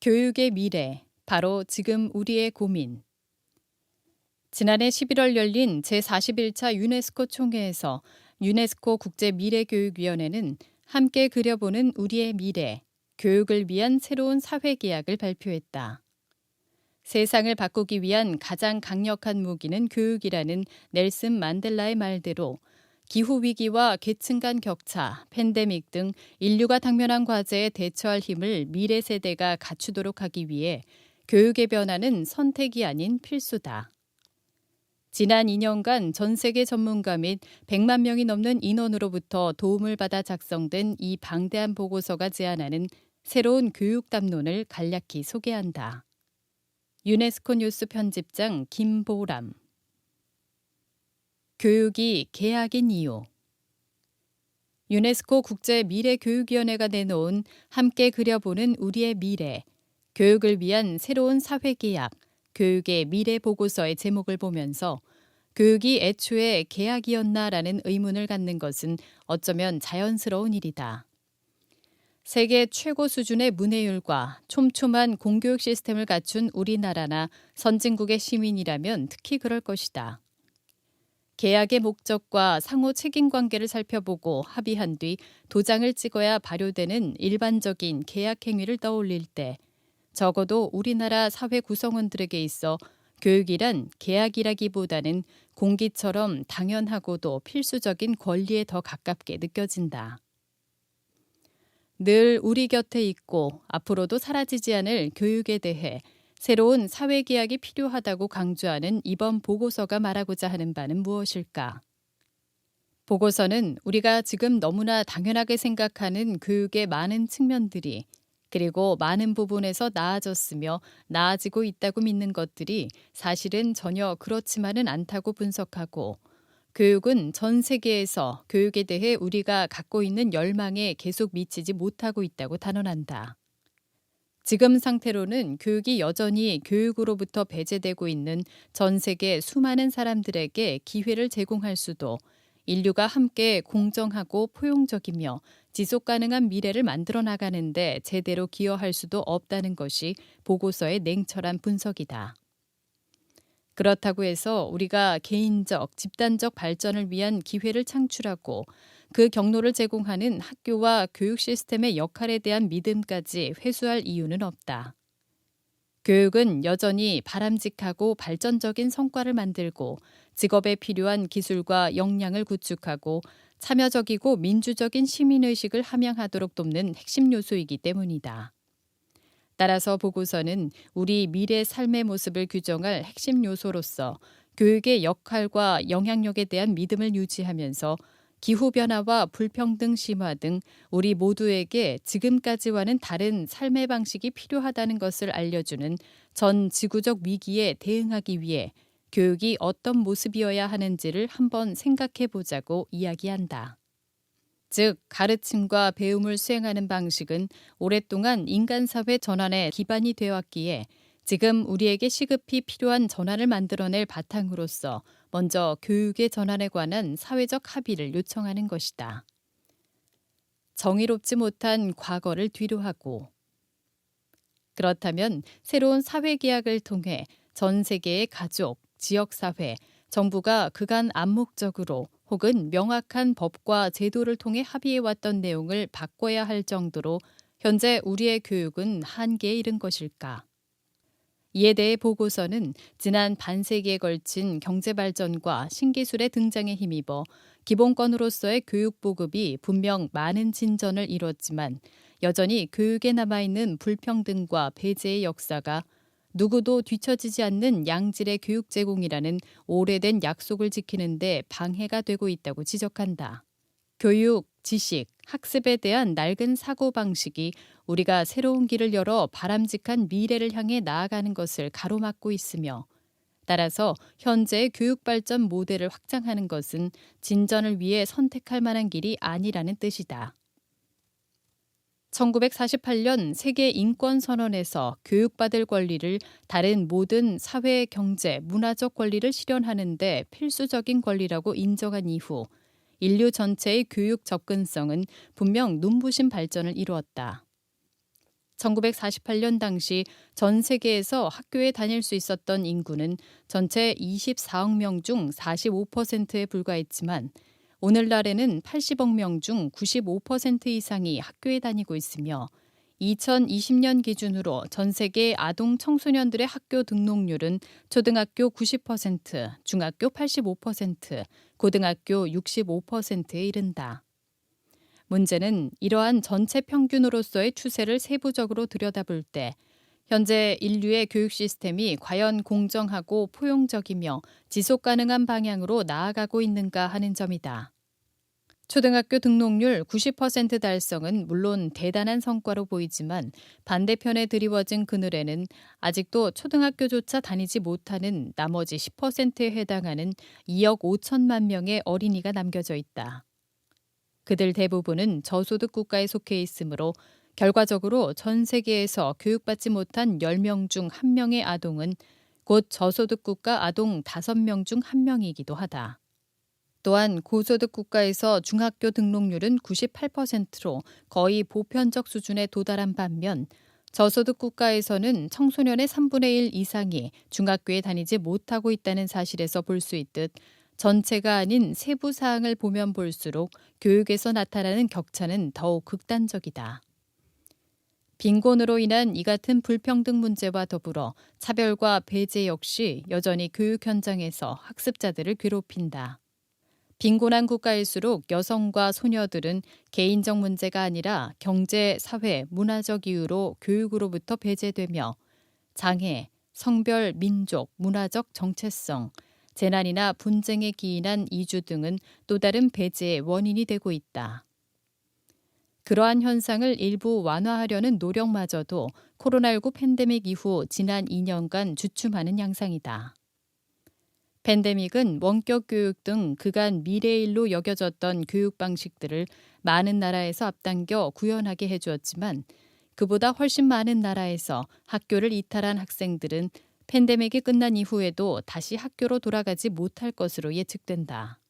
교육의 미래, 바로 지금 우리의 고민. 지난해 11월 열린 제41차 유네스코 총회에서 유네스코 국제미래교육위원회는 함께 그려보는 우리의 미래, 교육을 위한 새로운 사회계약을 발표했다. 세상을 바꾸기 위한 가장 강력한 무기는 교육이라는 넬슨 만델라의 말대로 기후위기와 계층 간 격차, 팬데믹 등 인류가 당면한 과제에 대처할 힘을 미래 세대가 갖추도록 하기 위해 교육의 변화는 선택이 아닌 필수다. 지난 2년간 전 세계 전문가 및 100만 명이 넘는 인원으로부터 도움을 받아 작성된 이 방대한 보고서가 제안하는 새로운 교육 담론을 간략히 소개한다. 유네스코 뉴스 편집장 김보람. 교육이 계약인 이유. 유네스코 국제미래교육위원회가 내놓은 함께 그려보는 우리의 미래, 교육을 위한 새로운 사회계약, 교육의 미래 보고서의 제목을 보면서 교육이 애초에 계약이었나라는 의문을 갖는 것은 어쩌면 자연스러운 일이다. 세계 최고 수준의 문해율과 촘촘한 공교육 시스템을 갖춘 우리나라나 선진국의 시민이라면 특히 그럴 것이다. 계약의 목적과 상호 책임 관계를 살펴보고 합의한 뒤 도장을 찍어야 발효되는 일반적인 계약 행위를 떠올릴 때 적어도 우리나라 사회 구성원들에게 있어 교육이란 계약이라기보다는 공기처럼 당연하고도 필수적인 권리에 더 가깝게 느껴진다. 늘 우리 곁에 있고 앞으로도 사라지지 않을 교육에 대해 새로운 사회계약이 필요하다고 강조하는 이번 보고서가 말하고자 하는 바는 무엇일까? 보고서는 우리가 지금 너무나 당연하게 생각하는 교육의 많은 측면들이 그리고 많은 부분에서 나아졌으며 나아지고 있다고 믿는 것들이 사실은 전혀 그렇지만은 않다고 분석하고 교육은 전 세계에서 교육에 대해 우리가 갖고 있는 열망에 계속 미치지 못하고 있다고 단언한다. 지금 상태로는 교육이 여전히 교육으로부터 배제되고 있는 전 세계 수많은 사람들에게 기회를 제공할 수도 인류가 함께 공정하고 포용적이며 지속 가능한 미래를 만들어 나가는데 제대로 기여할 수도 없다는 것이 보고서의 냉철한 분석이다. 그렇다고 해서 우리가 개인적, 집단적 발전을 위한 기회를 창출하고 그 경로를 제공하는 학교와 교육 시스템의 역할에 대한 믿음까지 회수할 이유는 없다. 교육은 여전히 바람직하고 발전적인 성과를 만들고 직업에 필요한 기술과 역량을 구축하고 참여적이고 민주적인 시민의식을 함양하도록 돕는 핵심 요소이기 때문이다. 따라서 보고서는 우리 미래 삶의 모습을 규정할 핵심 요소로서 교육의 역할과 영향력에 대한 믿음을 유지하면서 기후변화와 불평등 심화 등 우리 모두에게 지금까지와는 다른 삶의 방식이 필요하다는 것을 알려주는 전 지구적 위기에 대응하기 위해 교육이 어떤 모습이어야 하는지를 한번 생각해 보자고 이야기한다. 즉, 가르침과 배움을 수행하는 방식은 오랫동안 인간사회 전환의 기반이 되어왔기에 지금 우리에게 시급히 필요한 전환을 만들어낼 바탕으로서 먼저 교육의 전환에 관한 사회적 합의를 요청하는 것이다. 정의롭지 못한 과거를 뒤로하고 그렇다면 새로운 사회계약을 통해 전 세계의 가족, 지역사회, 정부가 그간 암묵적으로 혹은 명확한 법과 제도를 통해 합의해왔던 내용을 바꿔야 할 정도로 현재 우리의 교육은 한계에 이른 것일까? 이에 대해 보고서는 지난 반세기에 걸친 경제발전과 신기술의 등장에 힘입어 기본권으로서의 교육 보급이 분명 많은 진전을 이뤘지만 여전히 교육에 남아있는 불평등과 배제의 역사가 누구도 뒤처지지 않는 양질의 교육 제공이라는 오래된 약속을 지키는 데 방해가 되고 있다고 지적한다. 교육, 지식, 학습에 대한 낡은 사고방식이 우리가 새로운 길을 열어 바람직한 미래를 향해 나아가는 것을 가로막고 있으며 따라서 현재의 교육 발전 모델을 확장하는 것은 진전을 위해 선택할 만한 길이 아니라는 뜻이다. 1948년 세계인권선언에서 교육받을 권리를 다른 모든 사회, 경제, 문화적 권리를 실현하는 데 필수적인 권리라고 인정한 이후 인류 전체의 교육 접근성은 분명 눈부신 발전을 이루었다. 1948년 당시 전 세계에서 학교에 다닐 수 있었던 인구는 전체 24억 명 중 45%에 불과했지만 오늘날에는 80억 명 중 95% 이상이 학교에 다니고 있으며 2020년 기준으로 전 세계 아동 청소년들의 학교 등록률은 초등학교 90%, 중학교 85%, 고등학교 65%에 이른다. 문제는 이러한 전체 평균으로서의 추세를 세부적으로 들여다볼 때 현재 인류의 교육 시스템이 과연 공정하고 포용적이며 지속 가능한 방향으로 나아가고 있는가 하는 점이다. 초등학교 등록률 90% 달성은 물론 대단한 성과로 보이지만 반대편에 드리워진 그늘에는 아직도 초등학교조차 다니지 못하는 나머지 10%에 해당하는 2억 5천만 명의 어린이가 남겨져 있다. 그들 대부분은 저소득 국가에 속해 있으므로 결과적으로 전 세계에서 교육받지 못한 10명 중 1명의 아동은 곧 저소득 국가 아동 5명 중 1명이기도 하다. 또한 고소득 국가에서 중학교 등록률은 98%로 거의 보편적 수준에 도달한 반면 저소득 국가에서는 청소년의 3분의 1 이상이 중학교에 다니지 못하고 있다는 사실에서 볼 수 있듯 전체가 아닌 세부 사항을 보면 볼수록 교육에서 나타나는 격차는 더욱 극단적이다. 빈곤으로 인한 이 같은 불평등 문제와 더불어 차별과 배제 역시 여전히 교육 현장에서 학습자들을 괴롭힌다. 빈곤한 국가일수록 여성과 소녀들은 개인적 문제가 아니라 경제, 사회, 문화적 이유로 교육으로부터 배제되며 장애, 성별, 민족, 문화적 정체성, 재난이나 분쟁에 기인한 이주 등은 또 다른 배제의 원인이 되고 있다. 그러한 현상을 일부 완화하려는 노력마저도 코로나19 팬데믹 이후 지난 2년간 주춤하는 양상이다. 팬데믹은 원격 교육 등 그간 미래의 일로 여겨졌던 교육 방식들을 많은 나라에서 앞당겨 구현하게 해주었지만 그보다 훨씬 많은 나라에서 학교를 이탈한 학생들은 팬데믹이 끝난 이후에도 다시 학교로 돌아가지 못할 것으로 예측된다.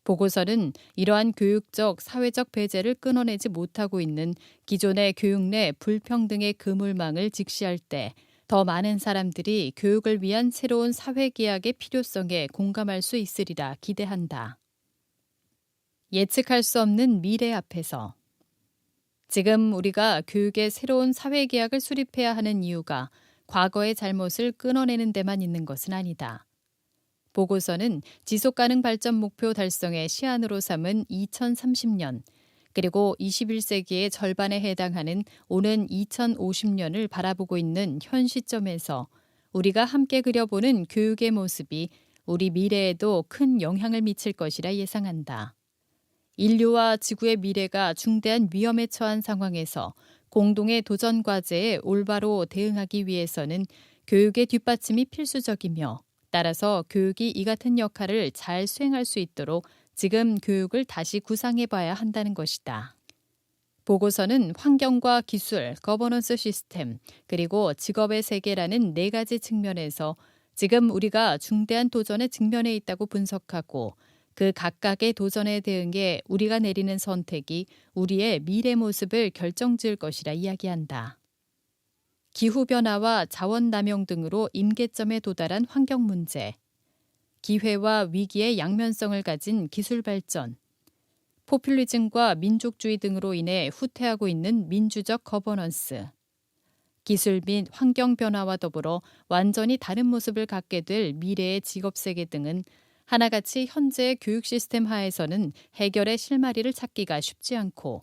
보고서는 이러한 교육적, 사회적 배제를 끊어내지 못하고 있는 기존의 교육 내 불평등의 그물망을 직시할 때 더 많은 사람들이 교육을 위한 새로운 사회계약의 필요성에 공감할 수 있으리라 기대한다. 예측할 수 없는 미래 앞에서 지금 우리가 교육의 새로운 사회계약을 수립해야 하는 이유가 과거의 잘못을 끊어내는 데만 있는 것은 아니다. 보고서는 지속가능 발전 목표 달성의 시한으로 삼은 2030년 그리고 21세기의 절반에 해당하는 오는 2050년을 바라보고 있는 현 시점에서 우리가 함께 그려보는 교육의 모습이 우리 미래에도 큰 영향을 미칠 것이라 예상한다. 인류와 지구의 미래가 중대한 위험에 처한 상황에서 공동의 도전 과제에 올바로 대응하기 위해서는 교육의 뒷받침이 필수적이며 따라서 교육이 이 같은 역할을 잘 수행할 수 있도록 지금 교육을 다시 구상해봐야 한다는 것이다. 보고서는 환경과 기술, 거버넌스 시스템, 그리고 직업의 세계라는 4가지 측면에서 지금 우리가 중대한 도전에 직면해 있다고 분석하고 그 각각의 도전에 대응해 우리가 내리는 선택이 우리의 미래 모습을 결정지을 것이라 이야기한다. 기후변화와 자원남용 등으로 임계점에 도달한 환경 문제, 기회와 위기의 양면성을 가진 기술 발전, 포퓰리즘과 민족주의 등으로 인해 후퇴하고 있는 민주적 거버넌스, 기술 및 환경 변화와 더불어 완전히 다른 모습을 갖게 될 미래의 직업세계 등은 하나같이 현재의 교육 시스템 하에서는 해결의 실마리를 찾기가 쉽지 않고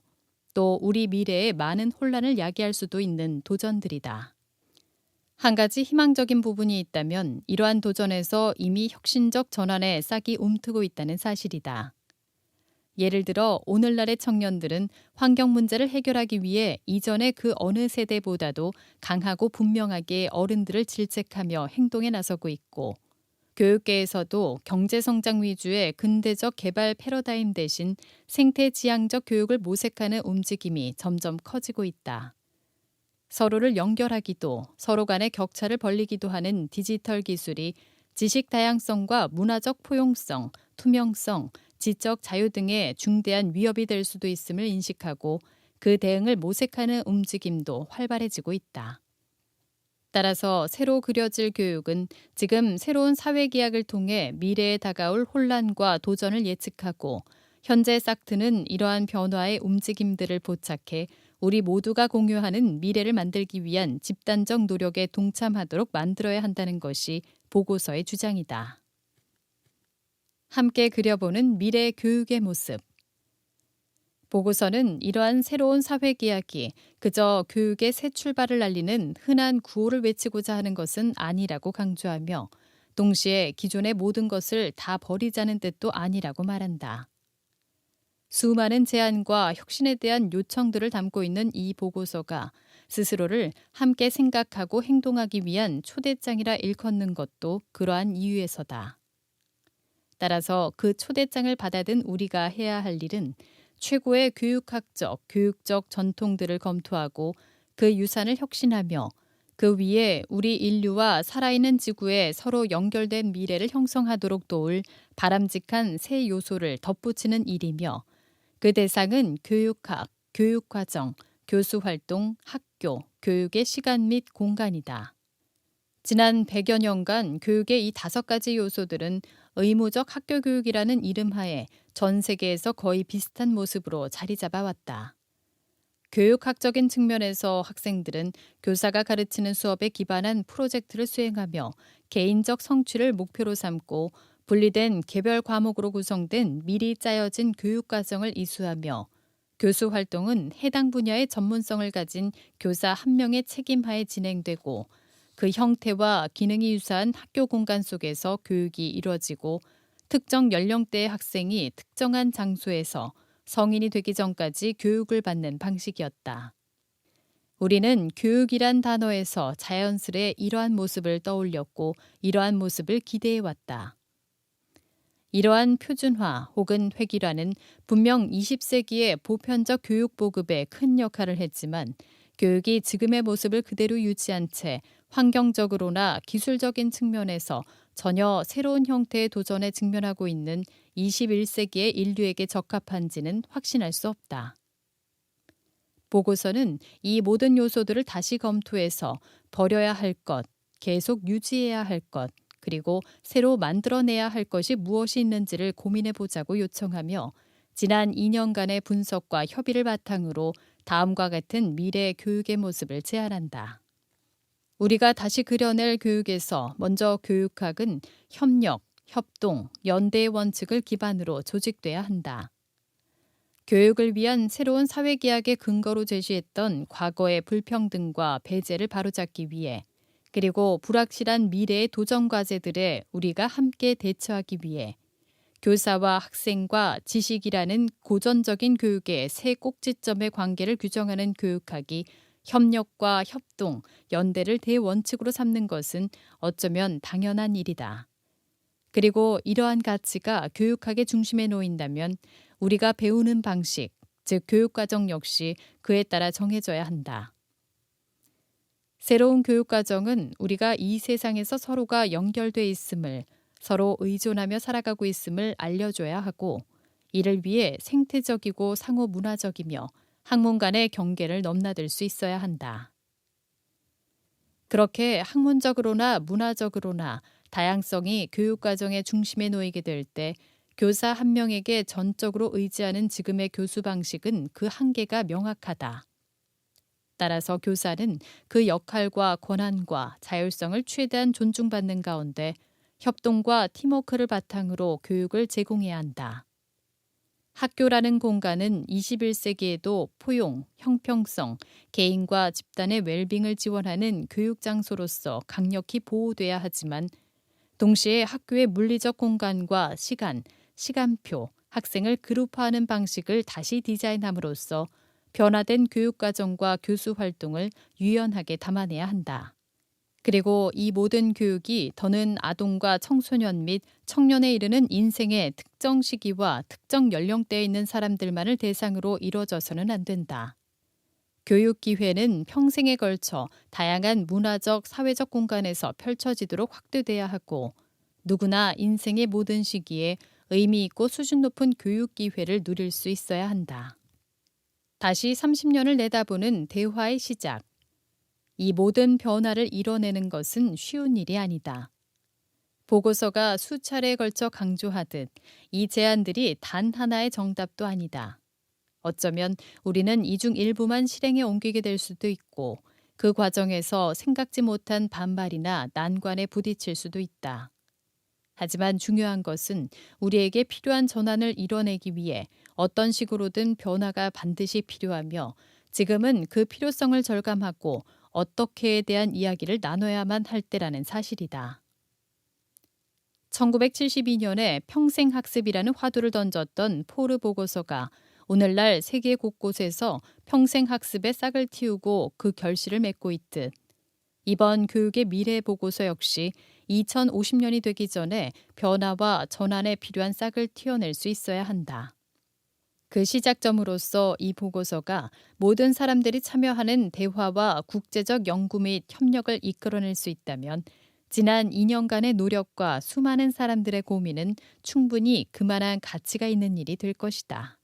또 우리 미래에 많은 혼란을 야기할 수도 있는 도전들이다. 한 가지 희망적인 부분이 있다면 이러한 도전에서 이미 혁신적 전환의 싹이 움트고 있다는 사실이다. 예를 들어 오늘날의 청년들은 환경 문제를 해결하기 위해 이전의 그 어느 세대보다도 강하고 분명하게 어른들을 질책하며 행동에 나서고 있고 교육계에서도 경제성장 위주의 근대적 개발 패러다임 대신 생태지향적 교육을 모색하는 움직임이 점점 커지고 있다. 서로를 연결하기도 서로 간의 격차를 벌리기도 하는 디지털 기술이 지식 다양성과 문화적 포용성, 투명성, 지적 자유 등의 중대한 위협이 될 수도 있음을 인식하고 그 대응을 모색하는 움직임도 활발해지고 있다. 따라서 새로 그려질 교육은 지금 새로운 사회계약을 통해 미래에 다가올 혼란과 도전을 예측하고 현재 싹트는 이러한 변화의 움직임들을 포착해 우리 모두가 공유하는 미래를 만들기 위한 집단적 노력에 동참하도록 만들어야 한다는 것이 보고서의 주장이다. 함께 그려보는 미래 교육의 모습. 보고서는 이러한 새로운 사회계약이 그저 교육의 새 출발을 알리는 흔한 구호를 외치고자 하는 것은 아니라고 강조하며 동시에 기존의 모든 것을 다 버리자는 뜻도 아니라고 말한다. 수많은 제안과 혁신에 대한 요청들을 담고 있는 이 보고서가 스스로를 함께 생각하고 행동하기 위한 초대장이라 일컫는 것도 그러한 이유에서다. 따라서 그 초대장을 받아든 우리가 해야 할 일은 최고의 교육학적, 교육적 전통들을 검토하고 그 유산을 혁신하며 그 위에 우리 인류와 살아있는 지구에 서로 연결된 미래를 형성하도록 도울 바람직한 새 요소를 덧붙이는 일이며 그 대상은 교육학, 교육과정, 교수활동, 학교, 교육의 시간 및 공간이다. 지난 100여 년간 교육의 이 5가지 요소들은 의무적 학교 교육이라는 이름하에 전 세계에서 거의 비슷한 모습으로 자리 잡아왔다. 교육학적인 측면에서 학생들은 교사가 가르치는 수업에 기반한 프로젝트를 수행하며 개인적 성취를 목표로 삼고 분리된 개별 과목으로 구성된 미리 짜여진 교육과정을 이수하며 교수 활동은 해당 분야의 전문성을 가진 교사 한 명의 책임하에 진행되고 그 형태와 기능이 유사한 학교 공간 속에서 교육이 이루어지고 특정 연령대의 학생이 특정한 장소에서 성인이 되기 전까지 교육을 받는 방식이었다. 우리는 교육이란 단어에서 자연스레 이러한 모습을 떠올렸고 이러한 모습을 기대해왔다. 이러한 표준화 혹은 획일화는 분명 20세기의 보편적 교육 보급에 큰 역할을 했지만 교육이 지금의 모습을 그대로 유지한 채 환경적으로나 기술적인 측면에서 전혀 새로운 형태의 도전에 직면하고 있는 21세기의 인류에게 적합한지는 확신할 수 없다. 보고서는 이 모든 요소들을 다시 검토해서 버려야 할 것, 계속 유지해야 할 것, 그리고 새로 만들어내야 할 것이 무엇이 있는지를 고민해 보자고 요청하며 지난 2년간의 분석과 협의를 바탕으로 다음과 같은 미래 교육의 모습을 제안한다. 우리가 다시 그려낼 교육에서 먼저 교육학은 협력, 협동, 연대의 원칙을 기반으로 조직돼야 한다. 교육을 위한 새로운 사회계약의 근거로 제시했던 과거의 불평등과 배제를 바로잡기 위해 그리고 불확실한 미래의 도전 과제들에 우리가 함께 대처하기 위해 교사와 학생과 지식이라는 고전적인 교육의 세 꼭지점의 관계를 규정하는 교육학이 협력과 협동, 연대를 대원칙으로 삼는 것은 어쩌면 당연한 일이다. 그리고 이러한 가치가 교육학의 중심에 놓인다면 우리가 배우는 방식, 즉 교육과정 역시 그에 따라 정해져야 한다. 새로운 교육과정은 우리가 이 세상에서 서로가 연결돼 있음을, 서로 의존하며 살아가고 있음을 알려줘야 하고 이를 위해 생태적이고 상호 문화적이며 학문 간의 경계를 넘나들 수 있어야 한다. 그렇게 학문적으로나 문화적으로나 다양성이 교육과정의 중심에 놓이게 될 때 교사 한 명에게 전적으로 의지하는 지금의 교수 방식은 그 한계가 명확하다. 따라서 교사는 그 역할과 권한과 자율성을 최대한 존중받는 가운데 협동과 팀워크를 바탕으로 교육을 제공해야 한다. 학교라는 공간은 21세기에도 포용, 형평성, 개인과 집단의 웰빙을 지원하는 교육 장소로서 강력히 보호돼야 하지만 동시에 학교의 물리적 공간과 시간, 시간표, 학생을 그룹화하는 방식을 다시 디자인함으로써 변화된 교육과정과 교수 활동을 유연하게 담아내야 한다. 그리고 이 모든 교육이 더는 아동과 청소년 및 청년에 이르는 인생의 특정 시기와 특정 연령대에 있는 사람들만을 대상으로 이루어져서는 안 된다. 교육 기회는 평생에 걸쳐 다양한 문화적, 사회적 공간에서 펼쳐지도록 확대돼야 하고 누구나 인생의 모든 시기에 의미 있고 수준 높은 교육 기회를 누릴 수 있어야 한다. 다시 30년을 내다보는 대화의 시작. 이 모든 변화를 이뤄내는 것은 쉬운 일이 아니다. 보고서가 수차례에 걸쳐 강조하듯 이 제안들이 단 하나의 정답도 아니다. 어쩌면 우리는 이 중 일부만 실행에 옮기게 될 수도 있고 그 과정에서 생각지 못한 반발이나 난관에 부딪힐 수도 있다. 하지만 중요한 것은 우리에게 필요한 전환을 이뤄내기 위해 어떤 식으로든 변화가 반드시 필요하며 지금은 그 필요성을 절감하고 어떻게에 대한 이야기를 나눠야만 할 때라는 사실이다. 1972년에 평생학습이라는 화두를 던졌던 포르 보고서가 오늘날 세계 곳곳에서 평생학습의 싹을 틔우고 그 결실을 맺고 있듯 이번 교육의 미래 보고서 역시 2050년이 되기 전에 변화와 전환에 필요한 싹을 틔워낼 수 있어야 한다. 그 시작점으로서 이 보고서가 모든 사람들이 참여하는 대화와 국제적 연구 및 협력을 이끌어낼 수 있다면 지난 2년간의 노력과 수많은 사람들의 고민은 충분히 그만한 가치가 있는 일이 될 것이다.